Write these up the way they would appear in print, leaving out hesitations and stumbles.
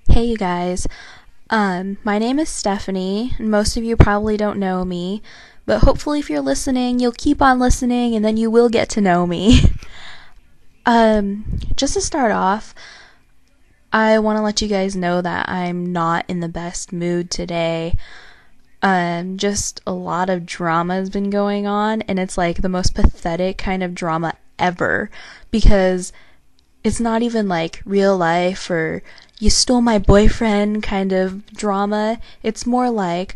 Hey you guys. My name is Stephanie, and most of you probably don't know me, but hopefully if you're listening, you'll keep on listening and then you will get to know me. Just to start off, I want to let you guys know that I'm not in the best mood today. Just a lot of drama has been going on, and it's like the most pathetic kind of drama ever, because it's not even like real life or you stole my boyfriend kind of drama. It's more like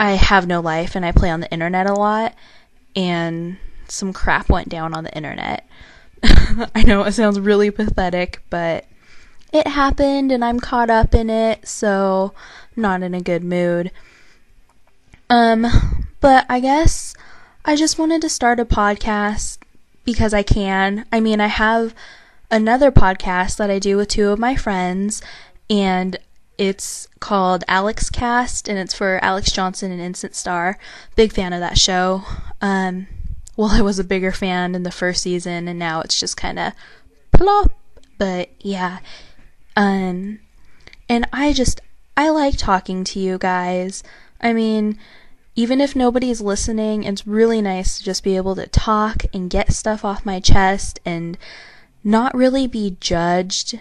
I have no life and I play on the internet a lot and some crap went down on the internet. I know it sounds really pathetic, but it happened and I'm caught up in it, so I'm not in a good mood. But I guess I just wanted to start a podcast because I can. I mean, I have another podcast that I do with two of my friends, and it's called Alex Cast, and it's for Alex Johnson and Instant Star. Big fan of that show. Well, I was a bigger fan in the first season, and now it's just kind of plop. But yeah, and I like talking to you guys. I mean, even if nobody's listening, it's really nice to just be able to talk and get stuff off my chest and not really be judged.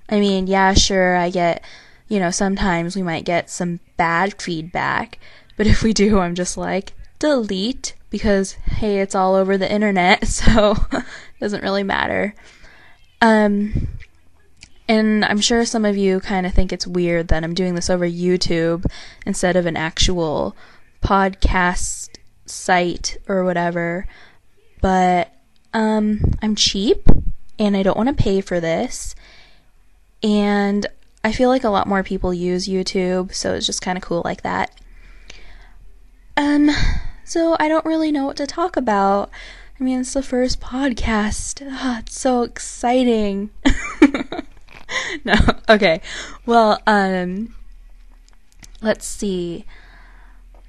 I mean, yeah, sure, I get, sometimes we might get some bad feedback, but if we do, I'm just like, delete, because, hey, it's all over the internet, so it doesn't really matter. And I'm sure some of you kind of think it's weird that I'm doing this over YouTube instead of an actual podcast site or whatever, but I'm cheap and I don't want to pay for this, and I feel like a lot more people use YouTube, so it's just kind of cool like that. So I don't really know what to talk about. I mean, it's the first podcast. It's so exciting. No, okay. Well, let's see.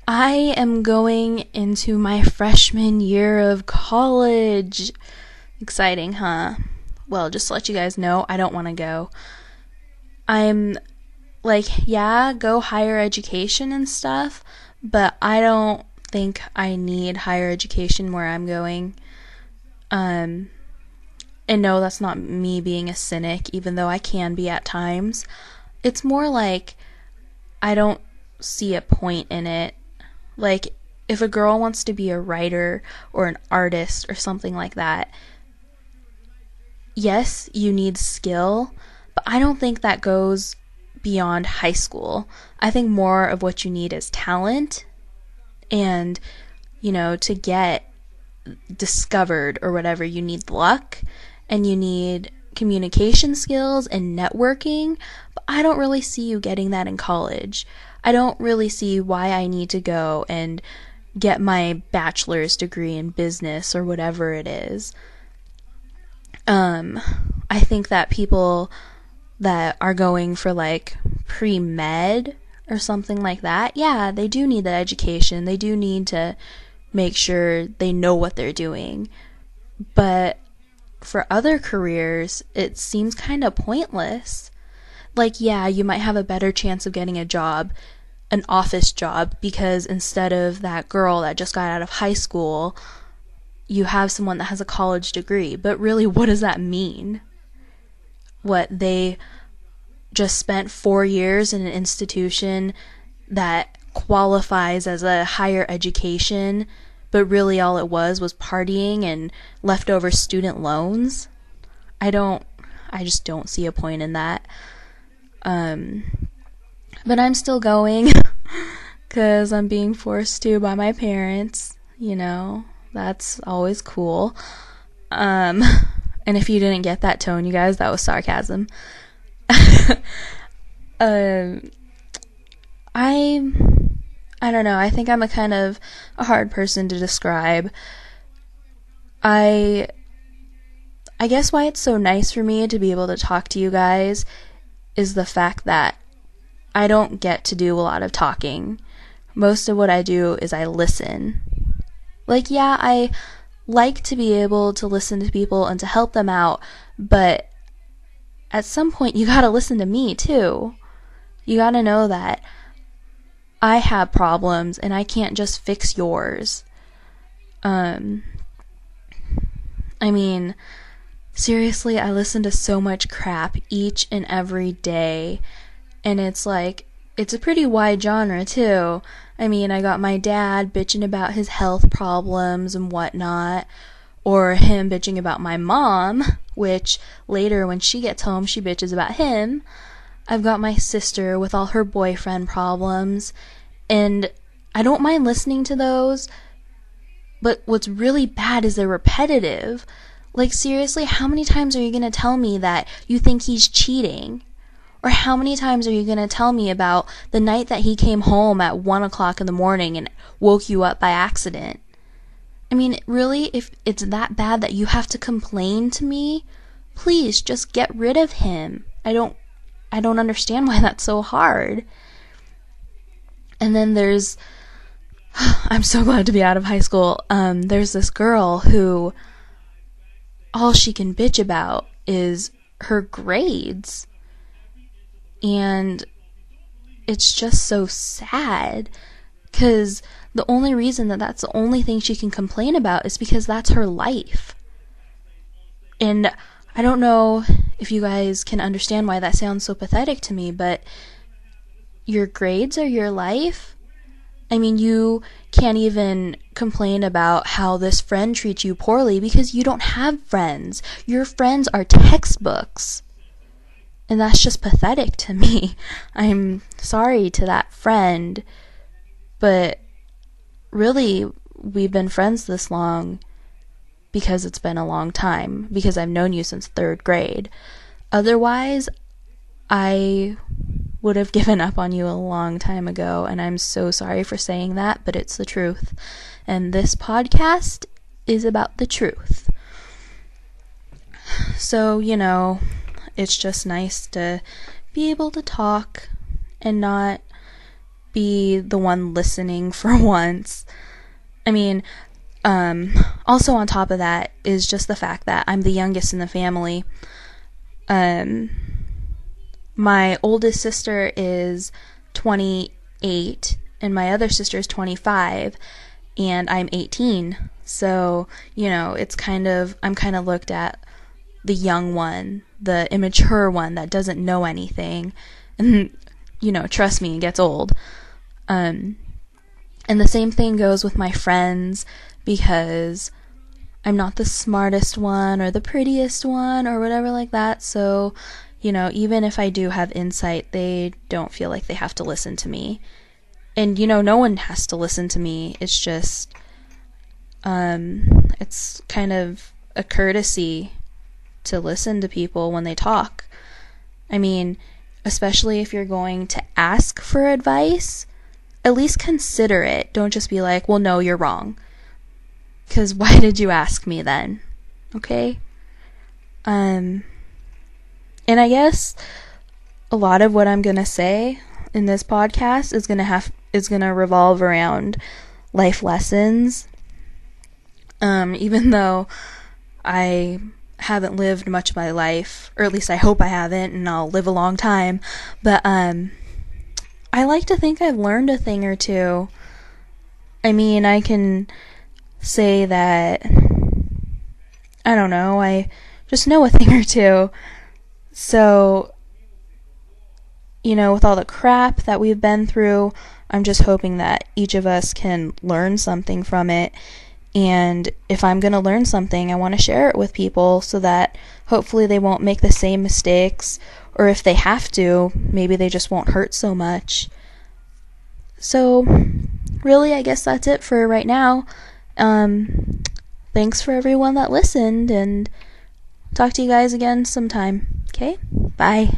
I am going into my freshman year of college. Exciting, huh? Well, just to let you guys know, I don't want to go. I'm like, yeah, go higher education and stuff, but I don't think I need higher education where I'm going. And no, that's not me being a cynic, even though I can be at times. It's more like I don't see a point in it. Like, if a girl wants to be a writer or an artist or something like that, yes, you need skill, but I don't think that goes beyond high school. I think more of what you need is talent and, to get discovered or whatever, you need luck and you need communication skills and networking, but I don't really see you getting that in college. I don't really see why I need to go and get my bachelor's degree in business or whatever it is. I think that people that are going for like pre-med or something like that, yeah, they do need that education. They do need to make sure they know what they're doing. But for other careers, it seems kind of pointless. Like, yeah, you might have a better chance of getting a job, an office job, because instead of that girl that just got out of high school, you have someone that has a college degree. But really, what does that mean? What, they just spent 4 years in an institution that qualifies as a higher education, but really all it was partying and leftover student loans? I just don't see a point in that. But I'm still going because I'm being forced to by my parents, that's always cool. And if you didn't get that tone, you guys, that was sarcasm. I don't know, I think I'm a kind of a hard person to describe. I guess why it's so nice for me to be able to talk to you guys is the fact that I don't get to do a lot of talking. Most of what I do is I listen. Like, yeah, I like to be able to listen to people and to help them out, but at some point you gotta listen to me too. You gotta know that I have problems and I can't just fix yours. I mean, seriously, I listen to so much crap each and every day, and it's like, it's a pretty wide genre too. I mean, I got my dad bitching about his health problems and whatnot, or him bitching about my mom, which later when she gets home she bitches about him. I've got my sister with all her boyfriend problems, and I don't mind listening to those, but what's really bad is they're repetitive. Like, seriously, how many times are you gonna tell me that you think he's cheating? Or how many times are you gonna tell me about the night that he came home at 1 o'clock in the morning and woke you up by accident? I mean, really, if it's that bad that you have to complain to me, please just get rid of him. I don't understand why that's so hard. And then there's, I'm so glad to be out of high school. There's this girl who all she can bitch about is her grades. And it's just so sad, because the only reason that that's the only thing she can complain about is because that's her life. And I don't know if you guys can understand why that sounds so pathetic to me, but your grades are your life? I mean, you can't even complain about how this friend treats you poorly because you don't have friends. Your friends are textbooks. And that's just pathetic to me. I'm sorry to that friend, but really, we've been friends this long because it's been a long time, because I've known you since 3rd grade. Otherwise, I would have given up on you a long time ago, and I'm so sorry for saying that, but it's the truth. And this podcast is about the truth. So, you know, it's just nice to be able to talk and not be the one listening for once. I mean, also on top of that is just the fact that I'm the youngest in the family. My oldest sister is 28 and my other sister is 25 and I'm 18. So, you know, I'm kind of looked at the young one, the immature one that doesn't know anything, and, you know, trust me, it gets old. And the same thing goes with my friends, because I'm not the smartest one or the prettiest one or whatever like that, so, you know, even if I do have insight, they don't feel like they have to listen to me. And, you know, no one has to listen to me. It's just, it's kind of a courtesy to listen to people when they talk. I mean, especially if you're going to ask for advice, at least consider it. Don't just be like, well, no, you're wrong. Because why did you ask me then? Okay? And I guess a lot of what I'm gonna say in this podcast is gonna revolve around life lessons. Even though I haven't lived much of my life, or at least I hope I haven't, and I'll live a long time, but I like to think I've learned a thing or two. I mean, I can say that, I don't know, I just know a thing or two. So, you know, with all the crap that we've been through, I'm just hoping that each of us can learn something from it. And if I'm going to learn something, I want to share it with people so that hopefully they won't make the same mistakes, or if they have to, maybe they just won't hurt so much. So, really, I guess that's it for right now. Thanks for everyone that listened, and talk to you guys again sometime. Okay? Bye.